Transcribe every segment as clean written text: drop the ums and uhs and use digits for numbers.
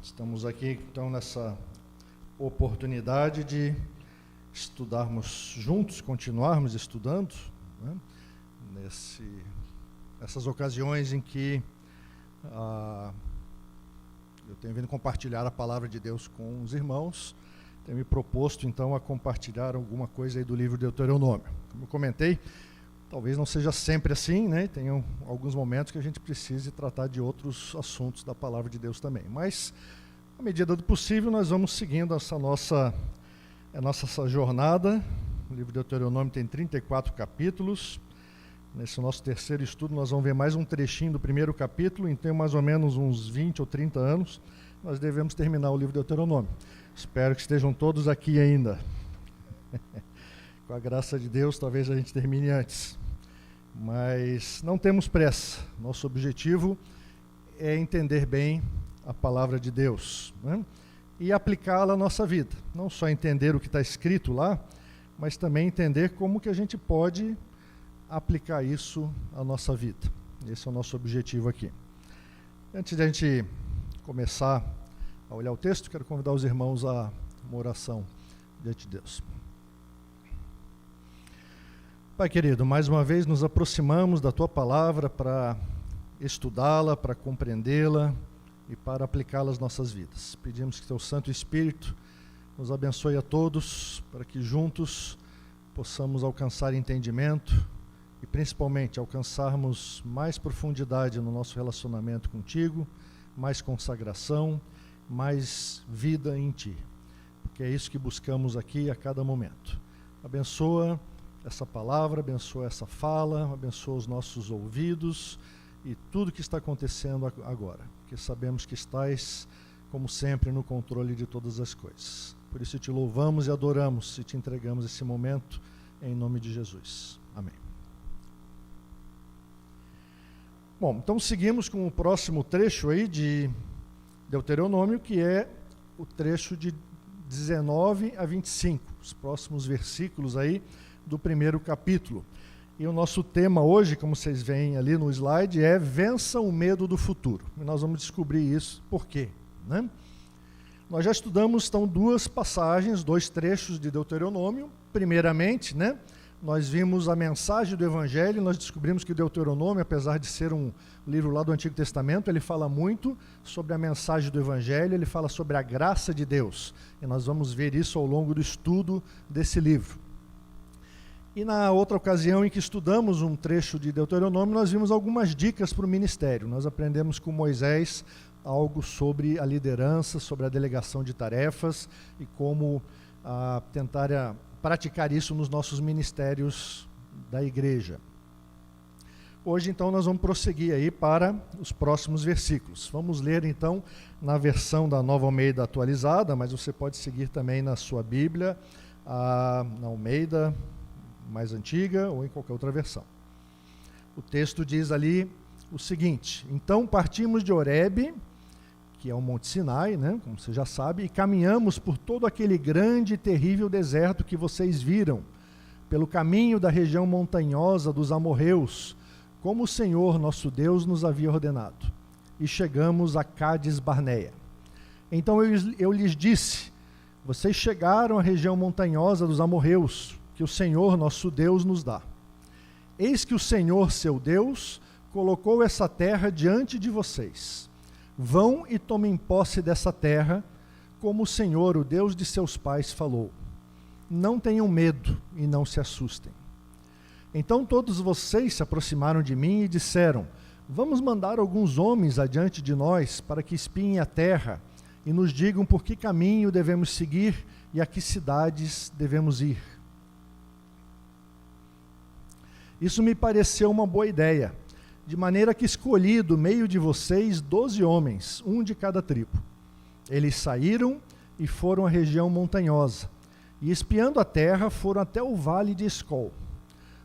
Estamos aqui, então, nessa oportunidade de estudarmos juntos, continuarmos estudando, né? Nessas ocasiões em que eu tenho vindo compartilhar a palavra de Deus com os irmãos, tenho me proposto, então, a compartilhar alguma coisa aí do livro de Deuteronômio. Como eu comentei, talvez não seja sempre assim, né? Tem alguns momentos que a gente precise tratar de outros assuntos da palavra de Deus também. Mas, à medida do possível, nós vamos seguindo essa nossa jornada. O livro de Deuteronômio tem 34 capítulos. Nesse nosso terceiro estudo, nós vamos ver mais um trechinho do primeiro capítulo. Então, mais ou menos uns 20 ou 30 anos, nós devemos terminar o livro de Deuteronômio. Espero que estejam todos aqui ainda. Com a graça de Deus, talvez a gente termine antes. Mas não temos pressa. Nosso objetivo é entender bem a palavra de Deus, né? E aplicá-la à nossa vida. Não só entender o que está escrito lá, mas também entender como que a gente pode aplicar isso à nossa vida. Esse é o nosso objetivo aqui. Antes de a gente começar a olhar o texto, quero convidar os irmãos a uma oração diante de Deus. Pai querido, mais uma vez nos aproximamos da Tua palavra para estudá-la, para compreendê-la e para aplicá-la às nossas vidas. Pedimos que Teu Santo Espírito nos abençoe a todos, para que juntos possamos alcançar entendimento e principalmente alcançarmos mais profundidade no nosso relacionamento contigo, mais consagração, mais vida em Ti. Porque é isso que buscamos aqui a cada momento. Abençoa essa palavra, abençoa essa fala, abençoa os nossos ouvidos e tudo que está acontecendo agora, porque sabemos que estás, como sempre, no controle de todas as coisas. Por isso te louvamos e adoramos e te entregamos esse momento em nome de Jesus. Amém. Bom, então seguimos com o próximo trecho aí de Deuteronômio, que é o trecho de 19 a 25, os próximos versículos aí do primeiro capítulo. E o nosso tema hoje, como vocês veem ali no slide, é Vença o Medo do Futuro. E nós vamos descobrir isso, por quê, né? Nós já estudamos, então, duas passagens, dois trechos de Deuteronômio. Primeiramente, né, nós vimos a mensagem do Evangelho, nós descobrimos que Deuteronômio, apesar de ser um livro lá do Antigo Testamento, ele fala muito sobre a mensagem do Evangelho, ele fala sobre a graça de Deus. E nós vamos ver isso ao longo do estudo desse livro. E na outra ocasião em que estudamos um trecho de Deuteronômio, nós vimos algumas dicas para o ministério. Nós aprendemos com Moisés algo sobre a liderança, sobre a delegação de tarefas e como tentar praticar isso nos nossos ministérios da igreja. Hoje, então, nós vamos prosseguir aí para os próximos versículos. Vamos ler, então, na versão da Nova Almeida atualizada, mas você pode seguir também na sua Bíblia, na Almeida mais antiga ou em qualquer outra versão. O texto diz ali o seguinte: então partimos de Horebe, que é o Monte Sinai, né, como você já sabe, e caminhamos por todo aquele grande e terrível deserto que vocês viram, pelo caminho da região montanhosa dos amorreus, como o Senhor nosso Deus nos havia ordenado. E chegamos a Cádiz Barneia. Então eu lhes disse: vocês chegaram à região montanhosa dos amorreus, que o Senhor nosso Deus nos dá. Eis que o Senhor, seu Deus, colocou essa terra diante de vocês. Vão e tomem posse dessa terra, como o Senhor, o Deus de seus pais, falou. Não tenham medo e não se assustem. Então todos vocês se aproximaram de mim e disseram: vamos mandar alguns homens adiante de nós para que espiem a terra e nos digam por que caminho devemos seguir e a que cidades devemos ir. Isso me pareceu uma boa ideia, de maneira que escolhi do meio de vocês 12 homens, um de cada tribo. Eles saíram e foram à região montanhosa, e espiando a terra foram até o vale de Escol.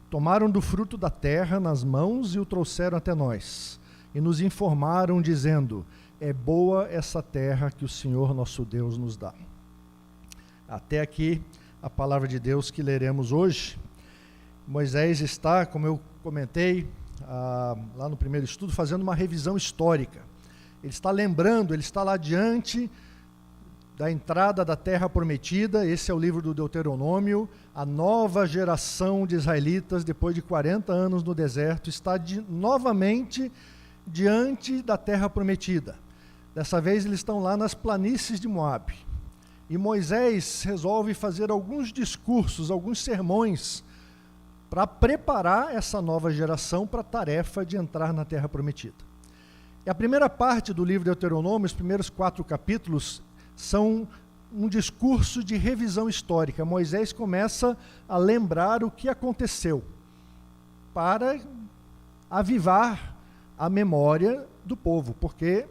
Tomaram do fruto da terra nas mãos e o trouxeram até nós, e nos informaram dizendo: é boa essa terra que o Senhor nosso Deus nos dá. Até aqui a palavra de Deus que leremos hoje. Moisés está, como eu comentei lá no primeiro estudo, fazendo uma revisão histórica. Ele está lembrando, ele está lá diante da entrada da terra prometida. Esse é o livro do Deuteronômio. A nova geração de israelitas, depois de 40 anos no deserto, está novamente diante da terra prometida. Dessa vez eles estão lá nas planícies de Moabe. E Moisés resolve fazer alguns discursos, alguns sermões, para preparar essa nova geração para a tarefa de entrar na terra prometida. E a primeira parte do livro de Deuteronômio, os primeiros 4 capítulos, são um discurso de revisão histórica. Moisés começa a lembrar o que aconteceu, para avivar a memória do povo, porque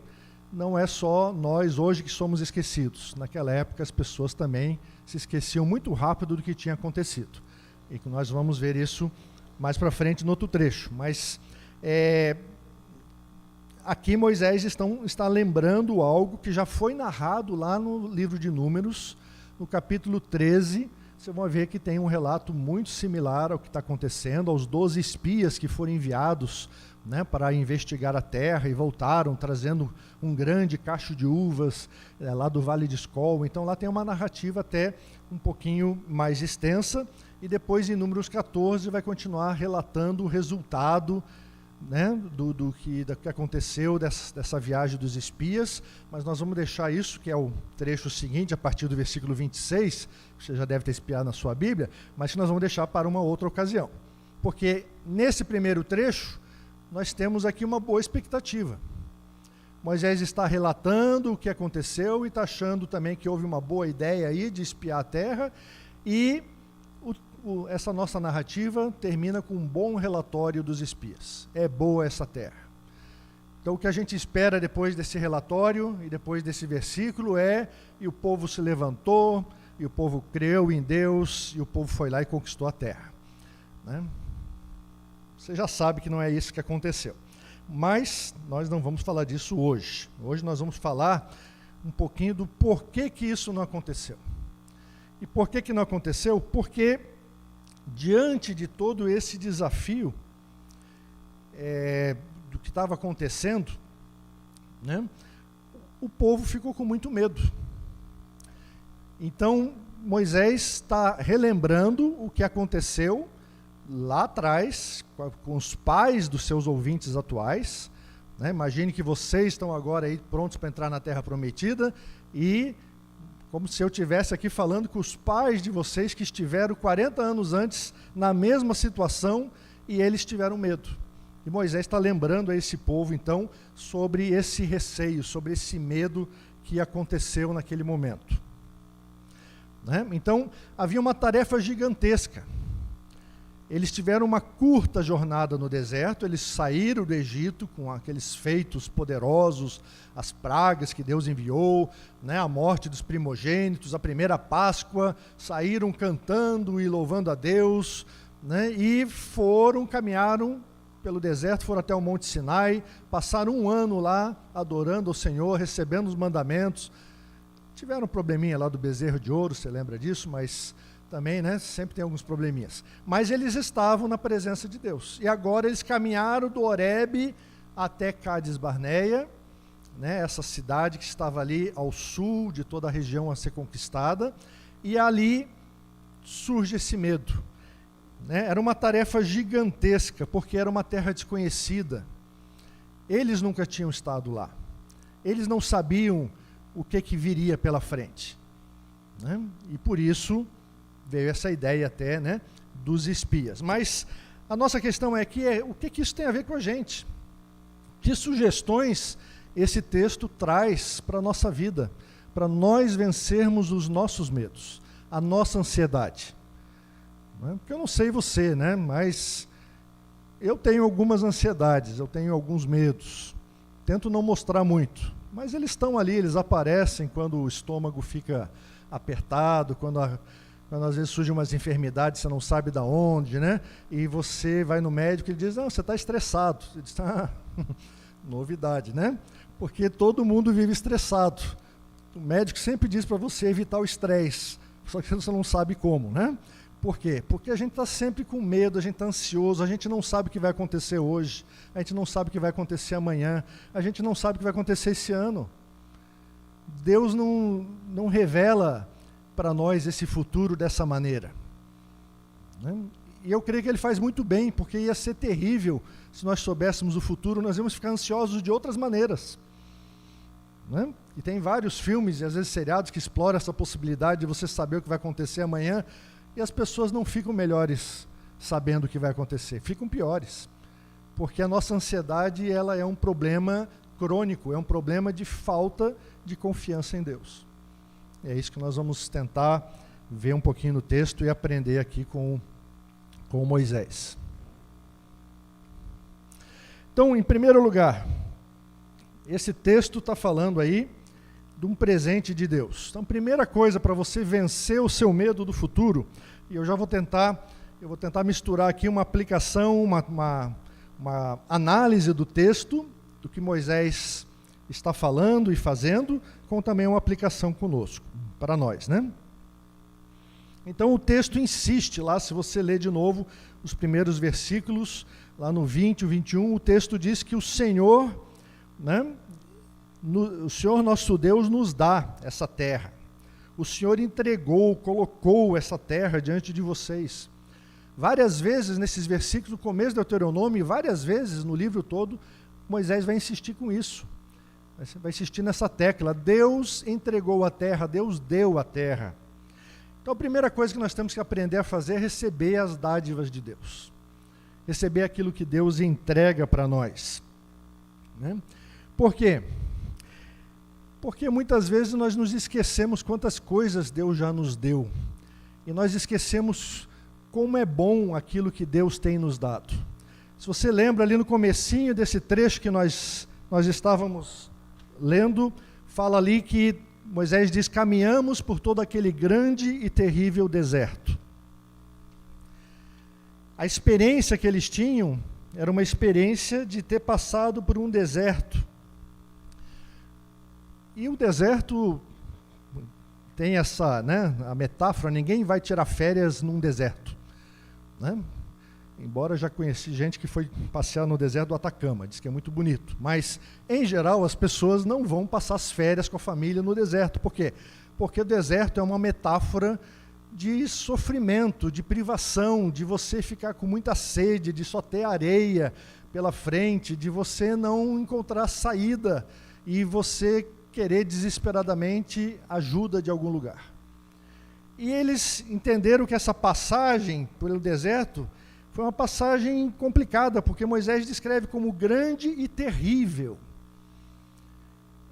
não é só nós hoje que somos esquecidos. Naquela época as pessoas também se esqueciam muito rápido do que tinha acontecido. E que nós vamos ver isso mais para frente no outro trecho. Mas aqui Moisés está lembrando algo que já foi narrado lá no livro de Números, no capítulo 13. Vocês vão ver que tem um relato muito similar ao que está acontecendo, aos 12 espias que foram enviados, né, para investigar a terra e voltaram trazendo um grande cacho de uvas lá do Vale de Escol. Então lá tem uma narrativa até um pouquinho mais extensa, e depois em Números 14 vai continuar relatando o resultado, né, do que aconteceu dessa viagem dos espias. Mas nós vamos deixar isso, que é o trecho seguinte, a partir do versículo 26, que você já deve ter espiado na sua Bíblia, mas que nós vamos deixar para uma outra ocasião. Porque nesse primeiro trecho, nós temos aqui uma boa expectativa. Moisés está relatando o que aconteceu e está achando também que houve uma boa ideia aí de espiar a terra, e essa nossa narrativa termina com um bom relatório dos espias. É boa essa terra. Então o que a gente espera depois desse relatório e depois desse versículo e o povo se levantou, e o povo creu em Deus, e o povo foi lá e conquistou a terra, né? Você já sabe que não é isso que aconteceu. Mas nós não vamos falar disso hoje. Hoje nós vamos falar um pouquinho do porquê que isso não aconteceu. E por que não aconteceu? Porque diante de todo esse desafio do que estava acontecendo, né, o povo ficou com muito medo. Então Moisés está relembrando o que aconteceu lá atrás, com os pais dos seus ouvintes atuais, né? Imagine que vocês estão agora aí prontos para entrar na Terra Prometida, e como se eu estivesse aqui falando com os pais de vocês que estiveram 40 anos antes na mesma situação, e eles tiveram medo. E Moisés está lembrando a esse povo, então, sobre esse receio, sobre esse medo que aconteceu naquele momento, né? Então, havia uma tarefa gigantesca. Eles tiveram uma curta jornada no deserto. Eles saíram do Egito com aqueles feitos poderosos, as pragas que Deus enviou, né, a morte dos primogênitos, a primeira Páscoa, saíram cantando e louvando a Deus, né, e caminharam pelo deserto, foram até o Monte Sinai, passaram 1 ano lá adorando ao Senhor, recebendo os mandamentos. Tiveram um probleminha lá do bezerro de ouro, você lembra disso, mas também, né, sempre tem alguns probleminhas. Mas eles estavam na presença de Deus. E agora eles caminharam do Horebe até Cádiz Barneia, né, essa cidade que estava ali ao sul de toda a região a ser conquistada. E ali surge esse medo, né? Era uma tarefa gigantesca, porque era uma terra desconhecida. Eles nunca tinham estado lá. Eles não sabiam o que viria pela frente, né? E por isso veio essa ideia até, né, dos espias. Mas a nossa questão é o que isso tem a ver com a gente? Que sugestões esse texto traz para a nossa vida, para nós vencermos os nossos medos, a nossa ansiedade? Porque eu não sei você, né, mas eu tenho algumas ansiedades, eu tenho alguns medos. Tento não mostrar muito, mas eles estão ali, eles aparecem quando o estômago fica apertado, quando às vezes surgem umas enfermidades, você não sabe de onde, né? E você vai no médico e ele diz, não, você está estressado. Você diz, novidade, né? Porque todo mundo vive estressado. O médico sempre diz para você evitar o estresse, só que você não sabe como, né? Por quê? Porque a gente está sempre com medo, a gente está ansioso, a gente não sabe o que vai acontecer hoje, a gente não sabe o que vai acontecer amanhã, a gente não sabe o que vai acontecer esse ano. Deus não revela para nós esse futuro dessa maneira, né? E eu creio que Ele faz muito bem, porque ia ser terrível se nós soubéssemos o futuro, nós íamos ficar ansiosos de outras maneiras, né? E tem vários filmes e às vezes seriados que exploram essa possibilidade de você saber o que vai acontecer amanhã, e as pessoas não ficam melhores sabendo o que vai acontecer, ficam piores, porque a nossa ansiedade, ela é um problema crônico, é um problema de falta de confiança em Deus. É isso que nós vamos tentar ver um pouquinho no texto e aprender aqui com Moisés. Então, em primeiro lugar, esse texto está falando aí de um presente de Deus. Então, primeira coisa para você vencer o seu medo do futuro, e eu vou tentar misturar aqui uma aplicação, uma análise do texto, do que Moisés está falando e fazendo, com também uma aplicação conosco, para nós, né? Então o texto insiste lá, se você ler de novo os primeiros versículos, lá no 20 e 21, o texto diz que o Senhor, né, o Senhor nosso Deus nos dá essa terra. O Senhor entregou, colocou essa terra diante de vocês. Várias vezes nesses versículos, no começo do Deuteronômio, e várias vezes no livro todo, Moisés vai insistir com isso. Vai insistir nessa tecla. Deus entregou a terra, Deus deu a terra. Então a primeira coisa que nós temos que aprender a fazer é receber as dádivas de Deus. Receber aquilo que Deus entrega para nós, né? Por quê? Porque muitas vezes nós nos esquecemos quantas coisas Deus já nos deu. E nós esquecemos como é bom aquilo que Deus tem nos dado. Se você lembra ali no comecinho desse trecho que nós estávamos lendo, fala ali que Moisés diz: caminhamos por todo aquele grande e terrível deserto. A experiência que eles tinham era uma experiência de ter passado por um deserto. E o deserto tem essa, né, a metáfora, ninguém vai tirar férias num deserto, né? Embora já conheci gente que foi passear no deserto do Atacama, diz que é muito bonito, mas em geral as pessoas não vão passar as férias com a família no deserto. Por quê? Porque o deserto é uma metáfora de sofrimento, de privação, de você ficar com muita sede, de só ter areia pela frente, de você não encontrar saída e você querer desesperadamente ajuda de algum lugar. E eles entenderam que essa passagem pelo deserto foi uma passagem complicada, porque Moisés descreve como grande e terrível.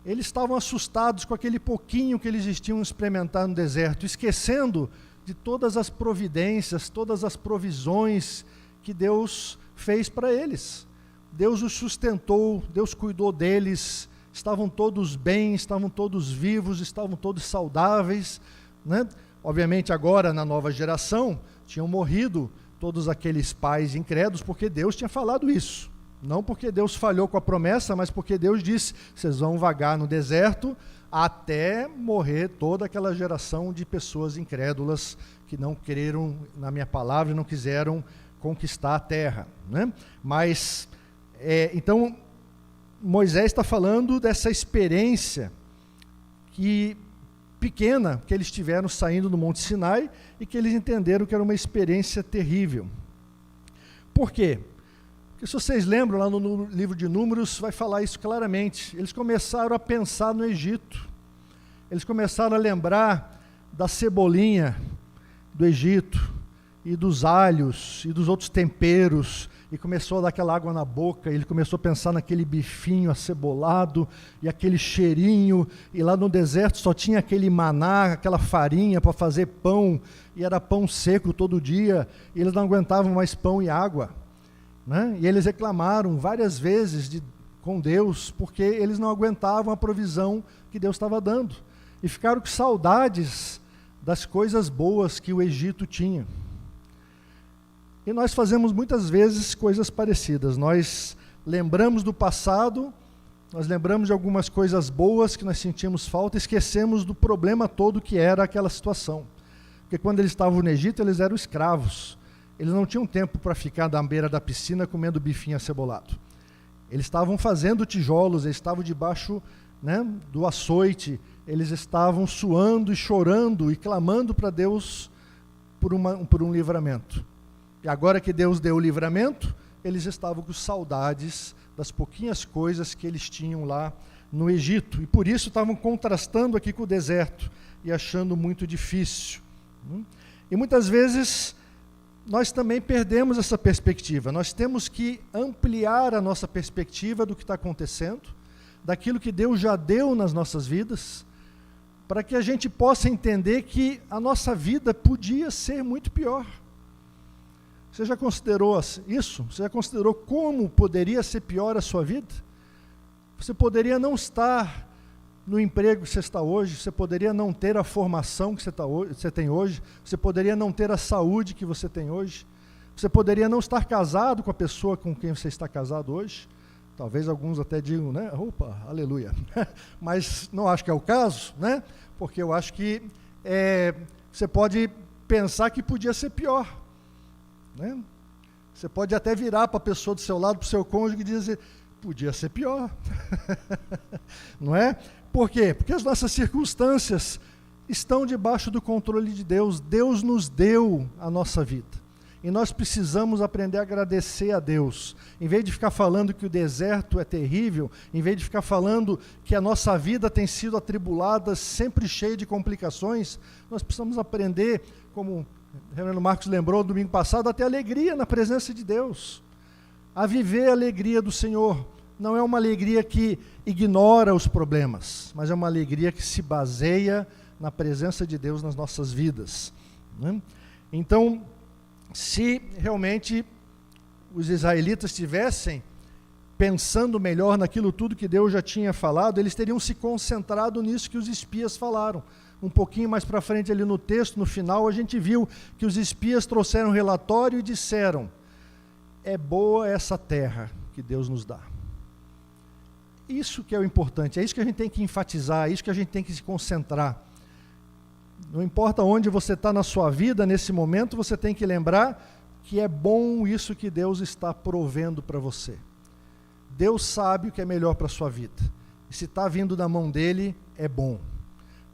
Eles estavam assustados com aquele pouquinho que eles tinham experimentado no deserto, esquecendo de todas as providências, todas as provisões que Deus fez para eles. Deus os sustentou, Deus cuidou deles, estavam todos bem, estavam todos vivos, estavam todos saudáveis, né? Obviamente agora na nova geração tinham morrido todos aqueles pais incrédulos, porque Deus tinha falado isso. Não porque Deus falhou com a promessa, mas porque Deus disse: vocês vão vagar no deserto até morrer toda aquela geração de pessoas incrédulas que não creram na minha palavra e não quiseram conquistar a terra, né? Mas, então, Moisés está falando dessa experiência pequena que eles tiveram saindo do Monte Sinai e que eles entenderam que era uma experiência terrível. Por quê? Porque se vocês lembram, lá no livro de Números vai falar isso claramente. Eles começaram a pensar no Egito. Eles começaram a lembrar da cebolinha do Egito e dos alhos e dos outros temperos, e começou a dar aquela água na boca, e ele começou a pensar naquele bifinho acebolado, e aquele cheirinho, e lá no deserto só tinha aquele maná, aquela farinha para fazer pão, e era pão seco todo dia, e eles não aguentavam mais pão e água, né? E eles reclamaram várias vezes com Deus, porque eles não aguentavam a provisão que Deus estava dando, e ficaram com saudades das coisas boas que o Egito tinha. E nós fazemos muitas vezes coisas parecidas. Nós lembramos do passado, nós lembramos de algumas coisas boas que nós sentimos falta, esquecemos do problema todo que era aquela situação. porque quando eles estavam no Egito, eles eram escravos. Eles não tinham tempo para ficar na beira da piscina comendo bifinho acebolado. Eles estavam fazendo tijolos, eles estavam debaixo, né, do açoite, eles estavam suando e chorando e clamando para Deus por um livramento. E agora que Deus deu o livramento, eles estavam com saudades das pouquinhas coisas que eles tinham lá no Egito. E por isso estavam contrastando aqui com o deserto e achando muito difícil. E muitas vezes nós também perdemos essa perspectiva. Nós temos que ampliar a nossa perspectiva do que está acontecendo, daquilo que Deus já deu nas nossas vidas, para que a gente possa entender que a nossa vida podia ser muito pior. Você já considerou isso? Você já considerou como poderia ser pior a sua vida? Você poderia não estar no emprego que você está hoje, você poderia não ter a formação que você tem hoje, você poderia não ter a saúde que você tem hoje, você poderia não estar casado com a pessoa com quem você está casado hoje. Talvez alguns até digam, né? Opa, aleluia. Mas não acho que é o caso, né? Porque eu acho que você pode pensar que podia ser pior, né? Você pode até virar para a pessoa do seu lado, para o seu cônjuge e dizer, podia ser pior. Não é? Por quê? Porque as nossas circunstâncias estão debaixo do controle de Deus. Deus nos deu a nossa vida. E nós precisamos aprender a agradecer a Deus. Em vez de ficar falando que o deserto é terrível, em vez de ficar falando que a nossa vida tem sido atribulada, sempre cheia de complicações, nós precisamos aprender, como o Reverendo Marcos lembrou domingo passado, a ter alegria na presença de Deus. A viver a alegria do Senhor. Não é uma alegria que ignora os problemas, mas é uma alegria que se baseia na presença de Deus nas nossas vidas, né? Então, se realmente os israelitas estivessem pensando melhor naquilo tudo que Deus já tinha falado, eles teriam se concentrado nisso que os espias falaram. Um pouquinho mais para frente ali no texto, no final, a gente viu que os espias trouxeram um relatório e disseram, é boa essa terra que Deus nos dá. Isso que é o importante, é isso que a gente tem que enfatizar, é isso que a gente tem que se concentrar. Não importa onde você está na sua vida, nesse momento, você tem que lembrar que é bom isso que Deus está provendo para você. Deus sabe o que é melhor para a sua vida. E se está vindo da mão dele, é bom.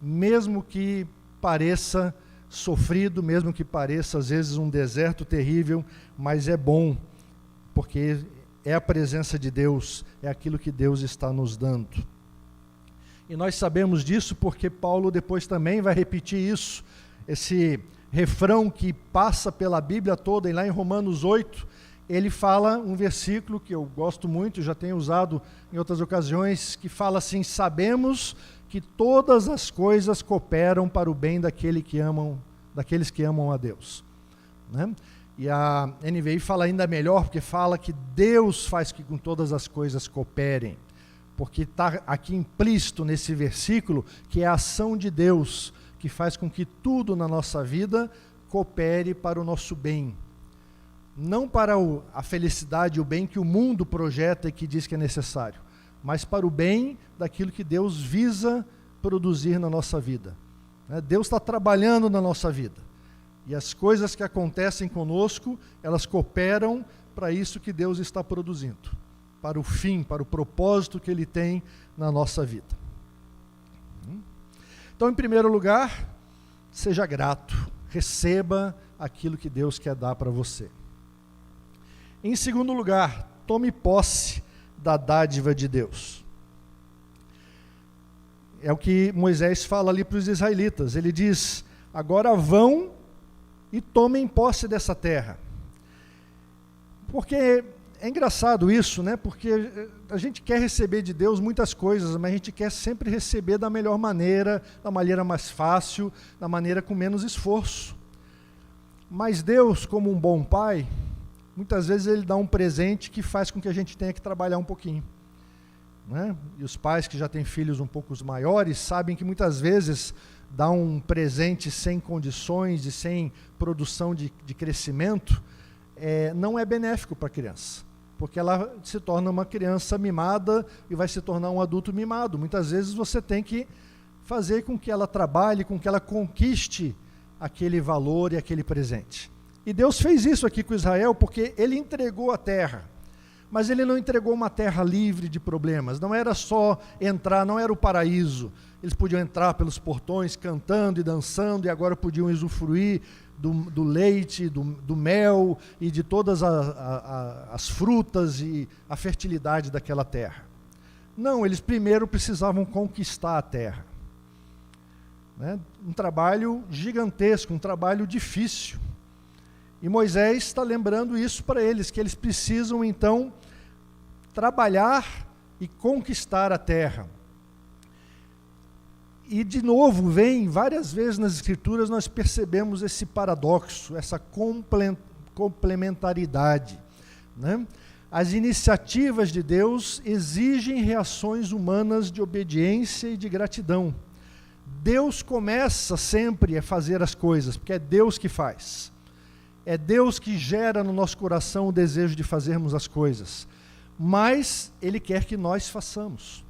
Mesmo que pareça sofrido, mesmo que pareça às vezes um deserto terrível, mas é bom, porque é a presença de Deus, é aquilo que Deus está nos dando. E nós sabemos disso porque Paulo depois também vai repetir isso, esse refrão que passa pela Bíblia toda, e lá em Romanos 8, ele fala um versículo que eu gosto muito, já tenho usado em outras ocasiões, que fala assim, sabemos que todas as coisas cooperam para o bem daqueles que amam a Deus, né? E a NVI fala ainda melhor, porque fala que Deus faz que com todas as coisas cooperem, porque está aqui implícito nesse versículo que é a ação de Deus que faz com que tudo na nossa vida coopere para o nosso bem. Não para a felicidade e o bem que o mundo projeta e que diz que é necessário, mas para o bem daquilo que Deus visa produzir na nossa vida. Deus está trabalhando na nossa vida. E as coisas que acontecem conosco, elas cooperam para isso que Deus está produzindo, para o fim, para o propósito que Ele tem na nossa vida. Então, em primeiro lugar, seja grato, receba aquilo que Deus quer dar para você. Em segundo lugar, tome posse da dádiva de Deus. É o que Moisés fala ali para os israelitas, ele diz, agora vão e tomem posse dessa terra. Porque é engraçado isso, né? Porque a gente quer receber de Deus muitas coisas, mas a gente quer sempre receber da melhor maneira, da maneira mais fácil, da maneira com menos esforço. Mas Deus, como um bom pai, muitas vezes Ele dá um presente que faz com que a gente tenha que trabalhar um pouquinho, né? E os pais que já têm filhos um pouco maiores sabem que muitas vezes dar um presente sem condições e sem produção de crescimento não é benéfico para a criança, porque ela se torna uma criança mimada e vai se tornar um adulto mimado. Muitas vezes você tem que fazer com que ela trabalhe, com que ela conquiste aquele valor e aquele presente. E Deus fez isso aqui com Israel porque ele entregou a terra. Mas ele não entregou uma terra livre de problemas. Não era só entrar, não era o paraíso. Eles podiam entrar pelos portões cantando e dançando e agora podiam usufruir do leite, do mel e de todas as frutas e a fertilidade daquela terra. Não, eles primeiro precisavam conquistar a terra. Né? Um trabalho gigantesco, um trabalho difícil. E Moisés está lembrando isso para eles, que eles precisam então trabalhar e conquistar a terra. E de novo, várias vezes nas Escrituras nós percebemos esse paradoxo, essa complementaridade. Né? As iniciativas de Deus exigem reações humanas de obediência e de gratidão. Deus começa sempre a fazer as coisas, porque é Deus que faz. É Deus que gera no nosso coração o desejo de fazermos as coisas. Mas Ele quer que nós façamos.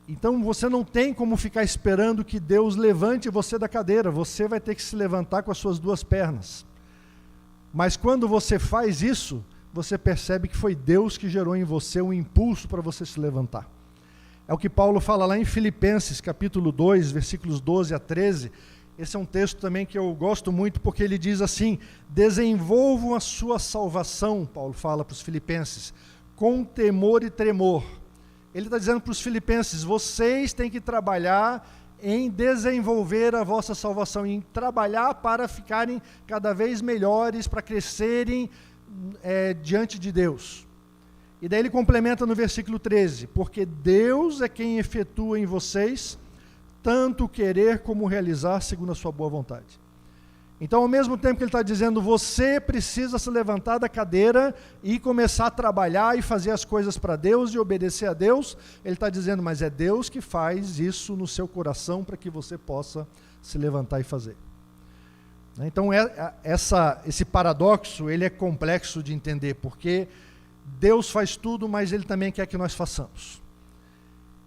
Então você não tem como ficar esperando que Deus levante você da cadeira. Você vai ter que se levantar com as suas duas pernas. Mas quando você faz isso, você percebe que foi Deus que gerou em você um impulso para você se levantar. É o que Paulo fala lá em Filipenses, capítulo 2, versículos 12 a 13. Esse é um texto também que eu gosto muito, porque ele diz assim: desenvolvam a sua salvação, Paulo fala para os filipenses, com temor e tremor. Ele está dizendo para os filipenses: vocês têm que trabalhar em desenvolver a vossa salvação, em trabalhar para ficarem cada vez melhores, para crescerem diante de Deus. E daí ele complementa no versículo 13: porque Deus é quem efetua em vocês tanto querer como realizar segundo a sua boa vontade. Então, ao mesmo tempo que ele está dizendo, você precisa se levantar da cadeira e começar a trabalhar e fazer as coisas para Deus e obedecer a Deus, ele está dizendo, mas é Deus que faz isso no seu coração para que você possa se levantar e fazer. Então, esse paradoxo, ele é complexo de entender, porque Deus faz tudo, mas Ele também quer que nós façamos.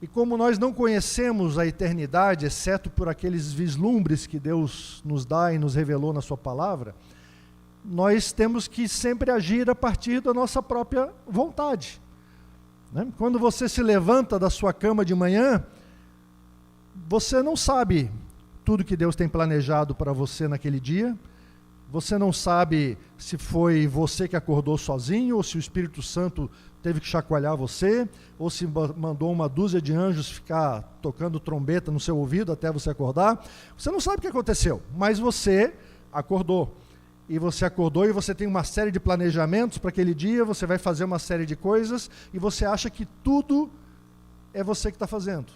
E como nós não conhecemos a eternidade, exceto por aqueles vislumbres que Deus nos dá e nos revelou na sua palavra, nós temos que sempre agir a partir da nossa própria vontade. Né? Quando você se levanta da sua cama de manhã, você não sabe tudo que Deus tem planejado para você naquele dia. Você não sabe se foi você que acordou sozinho, ou se o Espírito Santo teve que chacoalhar você, ou se mandou uma dúzia de anjos ficar tocando trombeta no seu ouvido até você acordar. Você não sabe o que aconteceu, mas você acordou. E você acordou e você tem uma série de planejamentos para aquele dia, você vai fazer uma série de coisas, e você acha que tudo é você que está fazendo.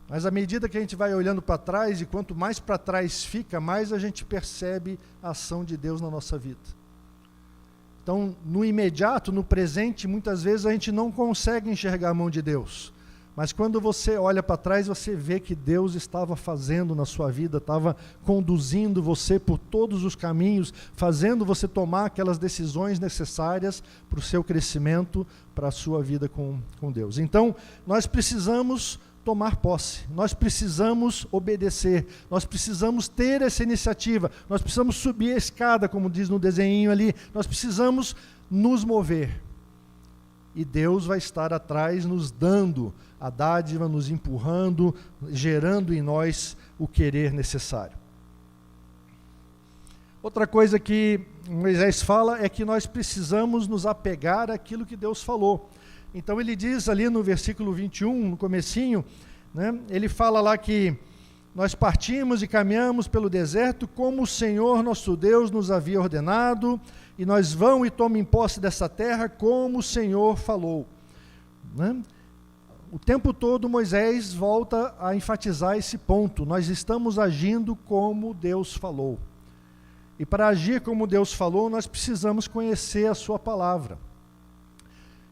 Mas à medida que a gente vai olhando para trás, e quanto mais para trás fica, mais a gente percebe a ação de Deus na nossa vida. Então, no imediato, no presente, muitas vezes a gente não consegue enxergar a mão de Deus. Mas quando você olha para trás, você vê que Deus estava fazendo na sua vida, estava conduzindo você por todos os caminhos, fazendo você tomar aquelas decisões necessárias para o seu crescimento, para a sua vida com Deus. Então, nós precisamos tomar posse, nós precisamos obedecer, nós precisamos ter essa iniciativa, nós precisamos subir a escada, como diz no desenho ali, nós precisamos nos mover. E Deus vai estar atrás nos dando a dádiva, nos empurrando, gerando em nós o querer necessário. Outra coisa que Moisés fala é que nós precisamos nos apegar àquilo que Deus falou. Então ele diz ali no versículo 21, no comecinho, né, ele fala lá que nós partimos e caminhamos pelo deserto como o Senhor nosso Deus nos havia ordenado, e nós vamos e tomamos posse dessa terra como o Senhor falou. Né? O tempo todo Moisés volta a enfatizar esse ponto, nós estamos agindo como Deus falou. E para agir como Deus falou, nós precisamos conhecer a sua palavra.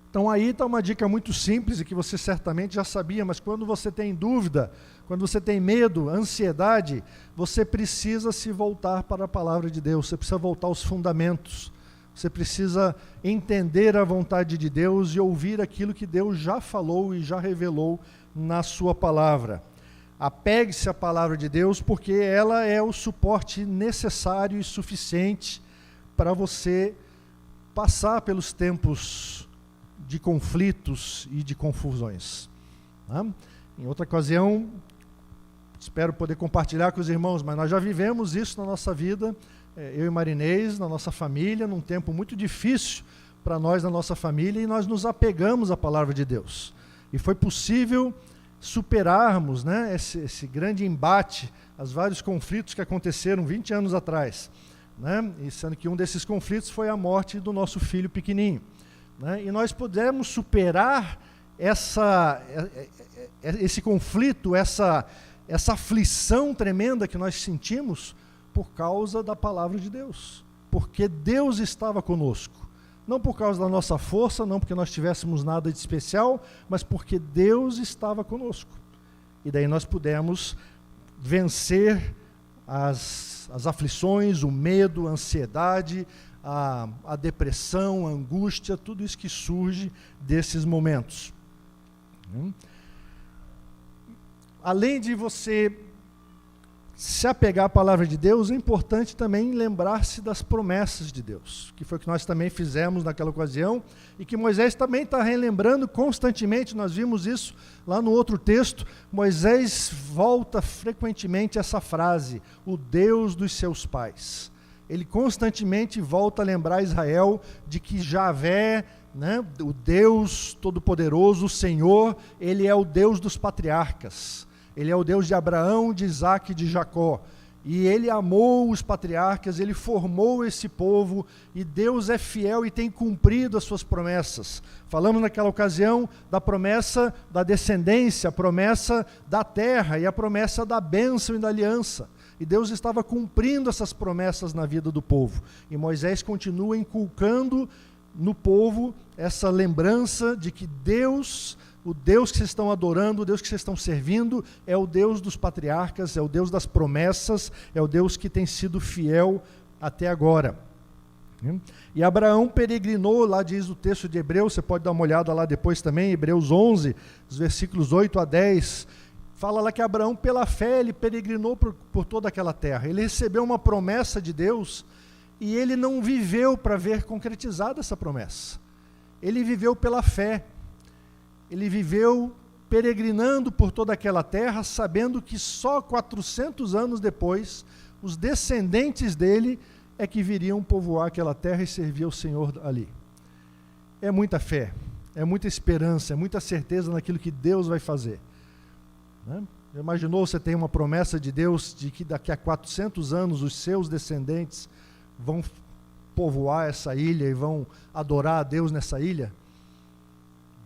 Então aí está uma dica muito simples e que você certamente já sabia, mas quando você tem dúvida, quando você tem medo, ansiedade, você precisa se voltar para a palavra de Deus, você precisa voltar aos fundamentos, você precisa entender a vontade de Deus e ouvir aquilo que Deus já falou e já revelou na sua palavra. Apegue-se à palavra de Deus, porque ela é o suporte necessário e suficiente para você passar pelos tempos de conflitos e de confusões. Tá? Em outra ocasião, espero poder compartilhar com os irmãos, mas nós já vivemos isso na nossa vida, eu e Marinês, na nossa família, num tempo muito difícil para nós, na nossa família, e nós nos apegamos à palavra de Deus. E foi possível superarmos, né, esse grande embate, os vários conflitos que aconteceram 20 anos atrás, né, e sendo que um desses conflitos foi a morte do nosso filho pequenininho. Né, e nós pudemos superar esse conflito, essa aflição tremenda que nós sentimos por causa da palavra de Deus, porque Deus estava conosco, não por causa da nossa força, não porque nós tivéssemos nada de especial, mas porque Deus estava conosco, e daí nós pudemos vencer as aflições, o medo, a ansiedade, a depressão, a angústia, tudo isso que surge desses momentos. Além de você se apegar à palavra de Deus, é importante também lembrar-se das promessas de Deus, que foi o que nós também fizemos naquela ocasião, e que Moisés também está relembrando constantemente. Nós vimos isso lá no outro texto. Moisés volta frequentemente a essa frase, o Deus dos seus pais. Ele constantemente volta a lembrar Israel de que Javé, né, o Deus Todo-Poderoso, o Senhor, Ele é o Deus dos patriarcas. Ele é o Deus de Abraão, de Isaque e de Jacó. E Ele amou os patriarcas, Ele formou esse povo, e Deus é fiel e tem cumprido as suas promessas. Falamos naquela ocasião da promessa da descendência, a promessa da terra e a promessa da bênção e da aliança. E Deus estava cumprindo essas promessas na vida do povo. E Moisés continua inculcando no povo essa lembrança de que Deus, o Deus que vocês estão adorando, o Deus que vocês estão servindo, é o Deus dos patriarcas, é o Deus das promessas, é o Deus que tem sido fiel até agora. E Abraão peregrinou, lá diz o texto de Hebreus, você pode dar uma olhada lá depois também, Hebreus 11, os versículos 8 a 10, fala lá que Abraão, pela fé, ele peregrinou por toda aquela terra. Ele recebeu uma promessa de Deus, e ele não viveu para ver concretizada essa promessa. Ele viveu pela fé. Ele viveu peregrinando por toda aquela terra, sabendo que só 400 anos depois, os descendentes dele é que viriam povoar aquela terra e servir ao Senhor ali. É muita fé, é muita esperança, é muita certeza naquilo que Deus vai fazer. Né? Imaginou, você tem uma promessa de Deus de que daqui a 400 anos os seus descendentes vão povoar essa ilha e vão adorar a Deus nessa ilha?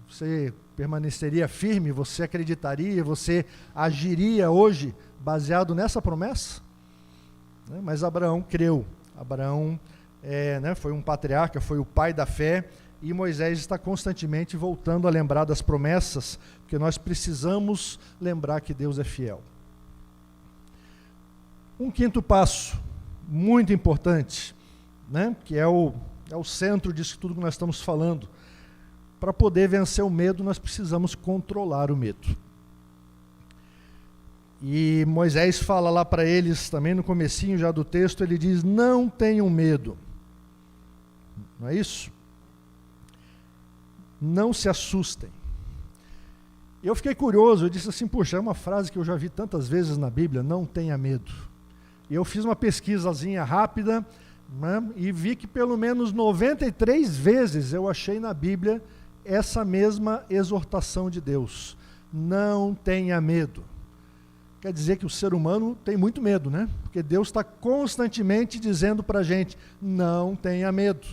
Você permaneceria firme? Você acreditaria? Você agiria hoje baseado nessa promessa? Mas Abraão creu. Abraão foi um patriarca, foi o pai da fé, e Moisés está constantemente voltando a lembrar das promessas, porque nós precisamos lembrar que Deus é fiel. Um quinto passo, muito importante, né, que é o centro disso tudo que nós estamos falando. Para poder vencer o medo, nós precisamos controlar o medo. E Moisés fala lá para eles, também no comecinho já do texto, ele diz, não tenham medo. Não é isso? Não se assustem. Eu fiquei curioso, eu disse assim, puxa, é uma frase que eu já vi tantas vezes na Bíblia, não tenha medo. E eu fiz uma pesquisazinha rápida, né, e vi que pelo menos 93 vezes eu achei na Bíblia essa mesma exortação de Deus. Não tenha medo. Quer dizer que o ser humano tem muito medo, né? Porque Deus está constantemente dizendo para a gente, não tenha medo.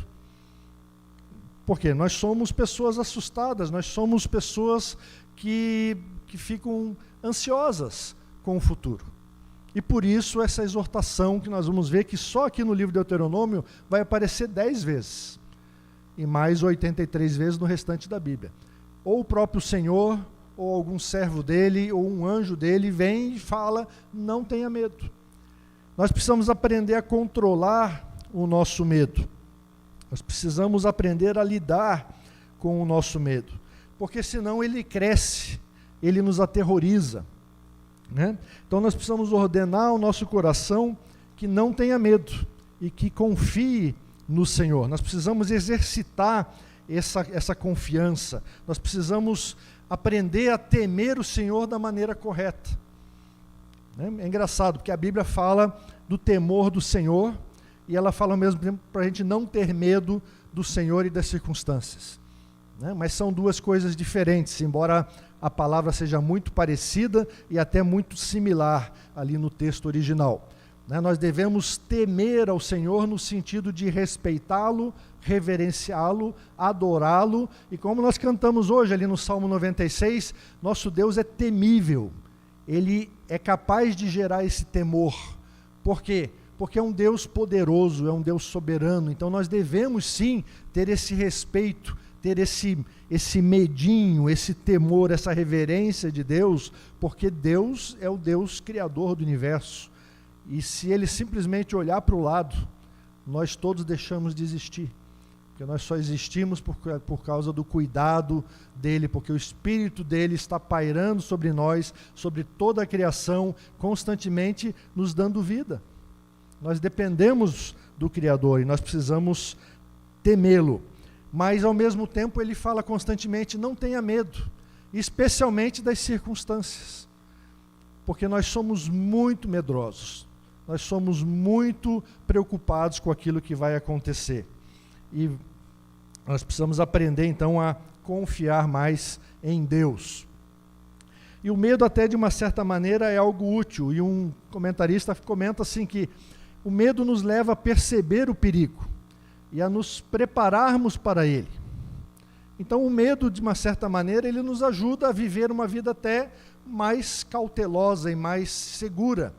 Por quê? Nós somos pessoas assustadas, nós somos pessoas que ficam ansiosas com o futuro. E por isso essa exortação que nós vamos ver, que só aqui no livro de Deuteronômio vai aparecer 10 vezes. E mais 83 vezes no restante da Bíblia. Ou o próprio Senhor, ou algum servo dele, ou um anjo dele vem e fala, não tenha medo. Nós precisamos aprender a controlar o nosso medo. Nós precisamos aprender a lidar com o nosso medo. Porque senão ele cresce, ele nos aterroriza. né? Então nós precisamos ordenar o nosso coração que não tenha medo e que confie no Senhor. Nós precisamos exercitar essa confiança. Nós precisamos aprender a temer o Senhor da maneira correta. É engraçado, porque a Bíblia fala do temor do Senhor e ela fala ao mesmo tempo para a gente não ter medo do Senhor e das circunstâncias. Mas são duas coisas diferentes, embora a palavra seja muito parecida e até muito similar ali no texto original. Nós devemos temer ao Senhor no sentido de respeitá-lo, reverenciá-lo, adorá-lo, e como nós cantamos hoje ali no Salmo 96, nosso Deus é temível, Ele é capaz de gerar esse temor. Por quê? Porque é um Deus poderoso, é um Deus soberano, então nós devemos sim ter esse respeito, ter esse medinho, esse temor, essa reverência de Deus, porque Deus é o Deus criador do universo. E se Ele simplesmente olhar para o lado, nós todos deixamos de existir. Porque nós só existimos por causa do cuidado dEle, porque o Espírito dEle está pairando sobre nós, sobre toda a criação, constantemente nos dando vida. Nós dependemos do Criador e nós precisamos temê-lo. Mas, ao mesmo tempo, Ele fala constantemente, não tenha medo, especialmente das circunstâncias. Porque nós somos muito medrosos. Nós somos muito preocupados com aquilo que vai acontecer. E nós precisamos aprender, então, a confiar mais em Deus. E o medo, até de uma certa maneira, é algo útil. E um comentarista comenta assim que o medo nos leva a perceber o perigo e a nos prepararmos para ele. Então, o medo, de uma certa maneira, ele nos ajuda a viver uma vida até mais cautelosa e mais segura.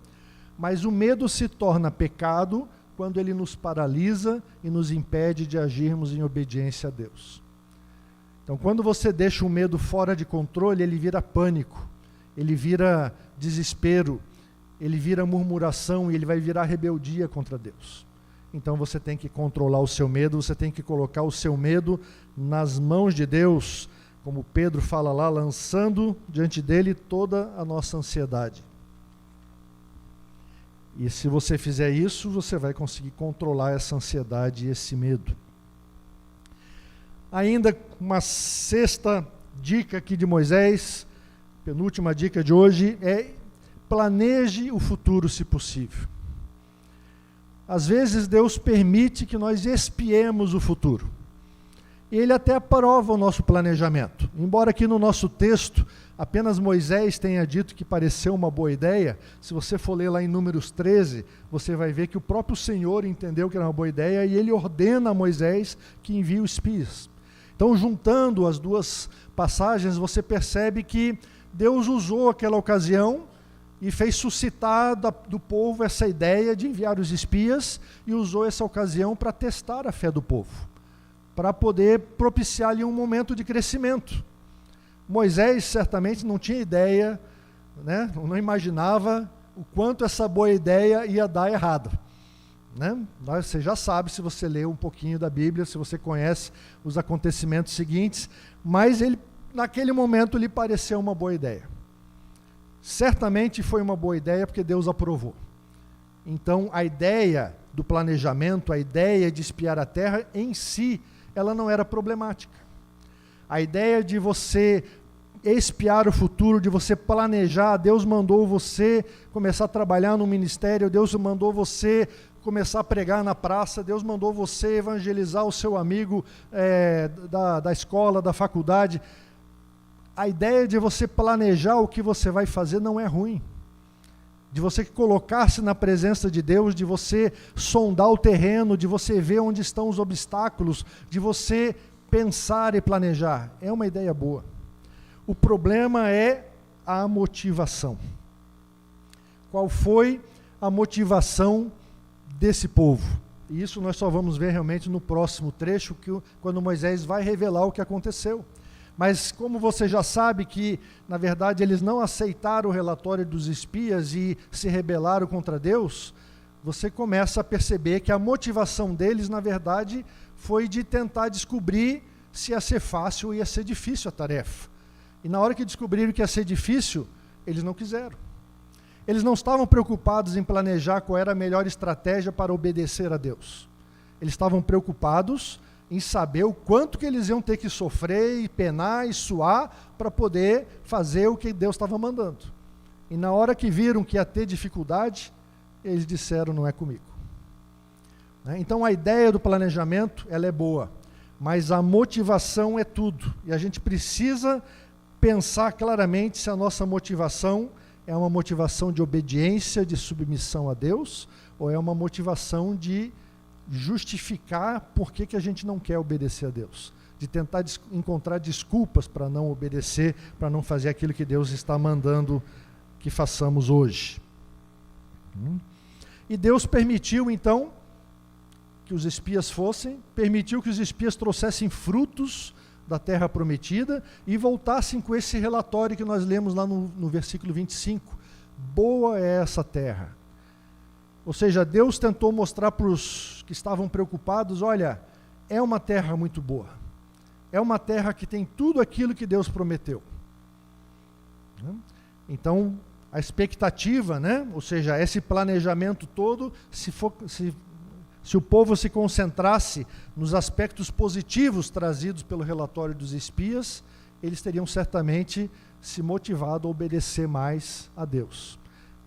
Mas o medo se torna pecado quando ele nos paralisa e nos impede de agirmos em obediência a Deus. Então, quando você deixa o medo fora de controle, ele vira pânico, ele vira desespero, ele vira murmuração e ele vai virar rebeldia contra Deus. Então, você tem que controlar o seu medo, você tem que colocar o seu medo nas mãos de Deus, como Pedro fala lá, lançando diante dele toda a nossa ansiedade. E se você fizer isso, você vai conseguir controlar essa ansiedade e esse medo. Ainda uma sexta dica aqui de Moisés, penúltima dica de hoje, é planeje o futuro se possível. Às vezes Deus permite que nós espiemos o futuro. Ele até aprova o nosso planejamento. Embora aqui no nosso texto apenas Moisés tenha dito que pareceu uma boa ideia, se você for ler lá em Números 13, você vai ver que o próprio Senhor entendeu que era uma boa ideia e ele ordena a Moisés que envie os espias. Então, juntando as duas passagens, você percebe que Deus usou aquela ocasião e fez suscitar do povo essa ideia de enviar os espias e usou essa ocasião para testar a fé do povo, para poder propiciar ali um momento de crescimento. Moisés certamente não tinha ideia, né? Não imaginava o quanto essa boa ideia ia dar errado. Né? Você já sabe, se você lê um pouquinho da Bíblia, se você conhece os acontecimentos seguintes, mas ele, naquele momento lhe pareceu uma boa ideia. Certamente foi uma boa ideia porque Deus aprovou. Então a ideia do planejamento, a ideia de espiar a terra em si, ela não era problemática. A ideia de você espiar o futuro, de você planejar, Deus mandou você começar a trabalhar no ministério, Deus mandou você começar a pregar na praça, Deus mandou você evangelizar o seu amigo da escola, da faculdade. A ideia de você planejar o que você vai fazer não é ruim. De você colocar-se na presença de Deus, de você sondar o terreno, de você ver onde estão os obstáculos, de você pensar e planejar, é uma ideia boa. O problema é a motivação. Qual foi a motivação desse povo? E isso nós só vamos ver realmente no próximo trecho, quando Moisés vai revelar o que aconteceu. Mas como você já sabe que, na verdade, eles não aceitaram o relatório dos espias e se rebelaram contra Deus, você começa a perceber que a motivação deles, na verdade, foi de tentar descobrir se ia ser fácil ou ia ser difícil a tarefa. E na hora que descobriram que ia ser difícil, eles não quiseram. Eles não estavam preocupados em planejar qual era a melhor estratégia para obedecer a Deus. Eles estavam preocupados em saber o quanto que eles iam ter que sofrer e penar e suar para poder fazer o que Deus estava mandando. E na hora que viram que ia ter dificuldade, eles disseram, não é comigo. Então a ideia do planejamento, ela é boa, mas a motivação é tudo. E a gente precisa pensar claramente se a nossa motivação é uma motivação de obediência, de submissão a Deus, ou é uma motivação de justificar por que a gente não quer obedecer a Deus, de tentar encontrar desculpas para não obedecer, para não fazer aquilo que Deus está mandando que façamos hoje. E Deus permitiu então que os espias permitiu que os espias trouxessem frutos da terra prometida e voltassem com esse relatório que nós lemos lá no versículo 25. Boa é essa terra. Ou seja, Deus tentou mostrar para os que estavam preocupados, olha, é uma terra muito boa. É uma terra que tem tudo aquilo que Deus prometeu. Então, a expectativa, ou seja, esse planejamento todo, se o povo se concentrasse nos aspectos positivos trazidos pelo relatório dos espias, eles teriam certamente se motivado a obedecer mais a Deus.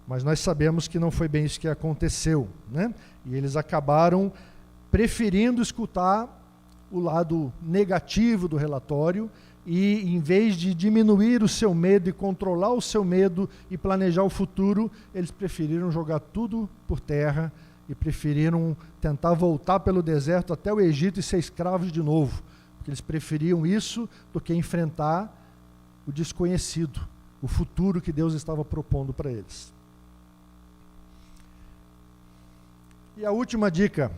Mas nós sabemos que não foi bem isso que aconteceu, E eles acabaram preferindo escutar o lado negativo do relatório e, em vez de diminuir o seu medo e controlar o seu medo e planejar o futuro, eles preferiram jogar tudo por terra e preferiram tentar voltar pelo deserto até o Egito e ser escravos de novo, porque eles preferiam isso do que enfrentar o desconhecido, o futuro que Deus estava propondo para eles. E a última dica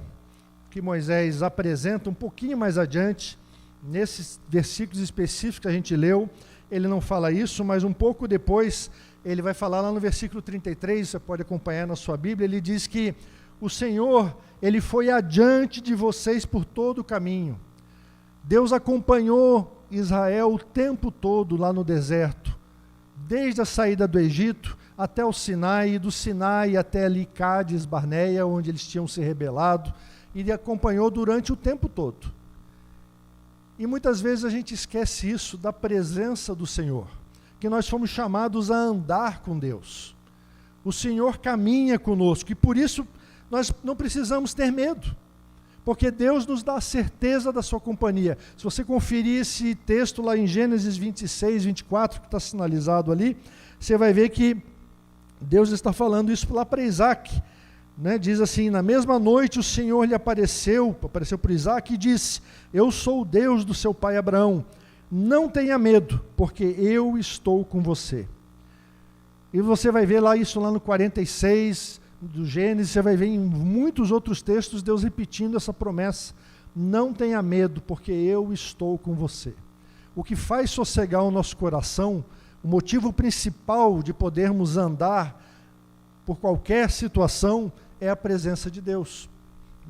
que Moisés apresenta um pouquinho mais adiante, nesses versículos específicos que a gente leu, ele não fala isso, mas um pouco depois ele vai falar lá no versículo 33, você pode acompanhar na sua Bíblia, ele diz que o Senhor, ele foi adiante de vocês por todo o caminho. Deus acompanhou Israel o tempo todo lá no deserto, desde a saída do Egito até o Sinai, e do Sinai até ali Cádiz, Barneia, onde eles tinham se rebelado, e ele acompanhou durante o tempo todo. E muitas vezes a gente esquece isso da presença do Senhor, que nós fomos chamados a andar com Deus. O Senhor caminha conosco, e por isso nós não precisamos ter medo, porque Deus nos dá a certeza da sua companhia. Se você conferir esse texto lá em Gênesis 26, 24, que está sinalizado ali, você vai ver que Deus está falando isso lá para Isaac. Diz assim, na mesma noite o Senhor lhe apareceu para Isaac e disse, eu sou o Deus do seu pai Abraão, não tenha medo, porque eu estou com você. E você vai ver isso lá no 46 do Gênesis, você vai ver em muitos outros textos Deus repetindo essa promessa, não tenha medo, porque eu estou com você. O que faz sossegar o nosso coração, o motivo principal de podermos andar por qualquer situação é a presença de Deus,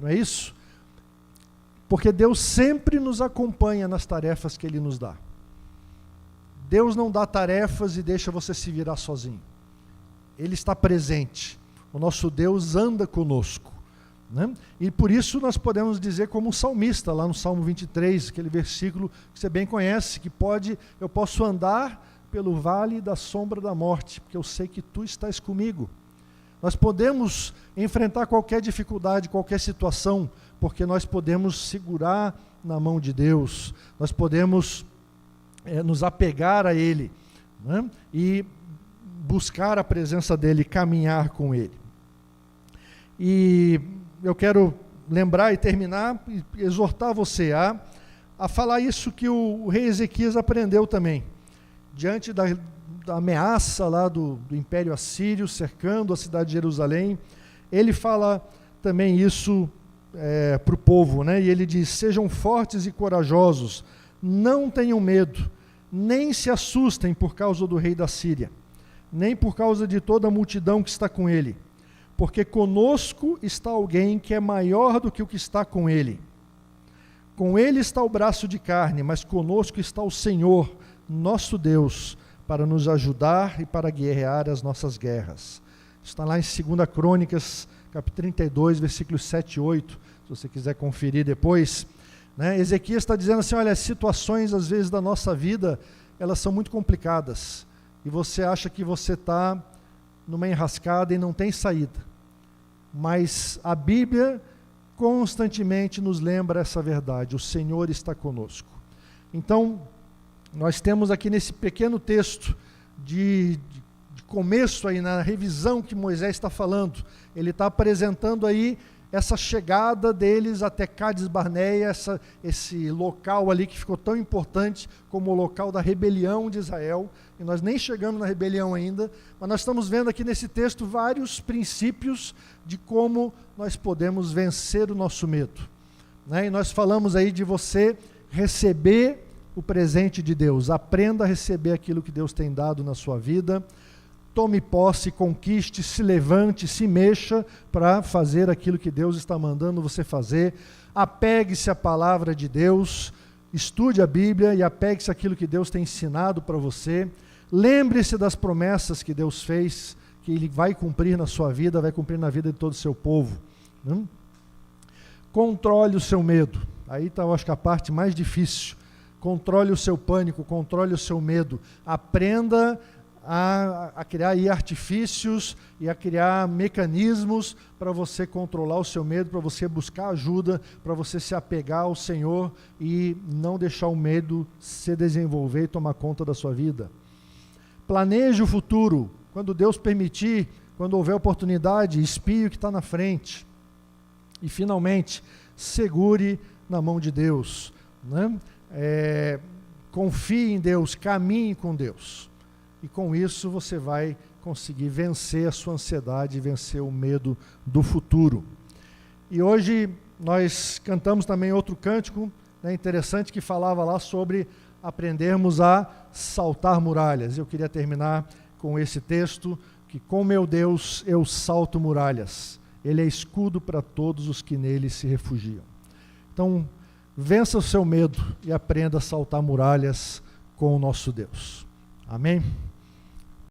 não é isso? Porque Deus sempre nos acompanha nas tarefas que Ele nos dá. Deus não dá tarefas e deixa você se virar sozinho. Ele está presente. O nosso Deus anda conosco. E por isso nós podemos dizer como um salmista, lá no Salmo 23, aquele versículo que você bem conhece, que eu posso andar pelo vale da sombra da morte, porque eu sei que tu estás comigo. Nós podemos enfrentar qualquer dificuldade, qualquer situação, porque nós podemos segurar na mão de Deus, nós podemos nos apegar a Ele, e buscar a presença dEle, caminhar com Ele. E eu quero lembrar e terminar, e exortar você a falar isso que o rei Ezequias aprendeu também, diante da ameaça lá do Império Assírio, cercando a cidade de Jerusalém. Ele fala também isso para o povo, e ele diz, sejam fortes e corajosos, não tenham medo, nem se assustem por causa do rei da Síria, nem por causa de toda a multidão que está com ele, porque conosco está alguém que é maior do que o que está com ele. Com ele está o braço de carne, mas conosco está o Senhor, nosso Deus, para nos ajudar e para guerrear as nossas guerras. Está lá em 2 Crônicas, capítulo 32, versículos 7 e 8, se você quiser conferir depois. Né? Ezequias está dizendo assim, olha, as situações às vezes da nossa vida, elas são muito complicadas, e você acha que você está numa enrascada e não tem saída. Mas a Bíblia constantemente nos lembra essa verdade, o Senhor está conosco. Então, nós temos aqui nesse pequeno texto de começo aí, na revisão que Moisés está falando, ele está apresentando aí essa chegada deles até Cádiz Barneia, esse local ali que ficou tão importante como o local da rebelião de Israel, e nós nem chegamos na rebelião ainda, mas nós estamos vendo aqui nesse texto vários princípios de como nós podemos vencer o nosso medo. Né? E nós falamos aí de você receber o presente de Deus, aprenda a receber aquilo que Deus tem dado na sua vida, tome posse, conquiste, se levante, se mexa para fazer aquilo que Deus está mandando você fazer, apegue-se à palavra de Deus, estude a Bíblia e apegue-se àquilo que Deus tem ensinado para você, lembre-se das promessas que Deus fez, que Ele vai cumprir na sua vida, vai cumprir na vida de todo o seu povo. Controle o seu medo, aí está, eu acho que a parte mais difícil, controle o seu pânico, controle o seu medo, aprenda a criar aí artifícios e a criar mecanismos para você controlar o seu medo, para você buscar ajuda, para você se apegar ao Senhor e não deixar o medo se desenvolver e tomar conta da sua vida. Planeje o futuro, quando Deus permitir, quando houver oportunidade, espie o que está na frente. E finalmente, segure na mão de Deus, né? Confie em Deus, caminhe com Deus. E com isso você vai conseguir vencer a sua ansiedade, vencer o medo do futuro. E hoje nós cantamos também outro cântico, né, interessante, que falava lá sobre aprendermos a saltar muralhas. Eu queria terminar com esse texto, que com meu Deus eu salto muralhas. Ele é escudo para todos os que nele se refugiam. Então, vença o seu medo e aprenda a saltar muralhas com o nosso Deus. Amém?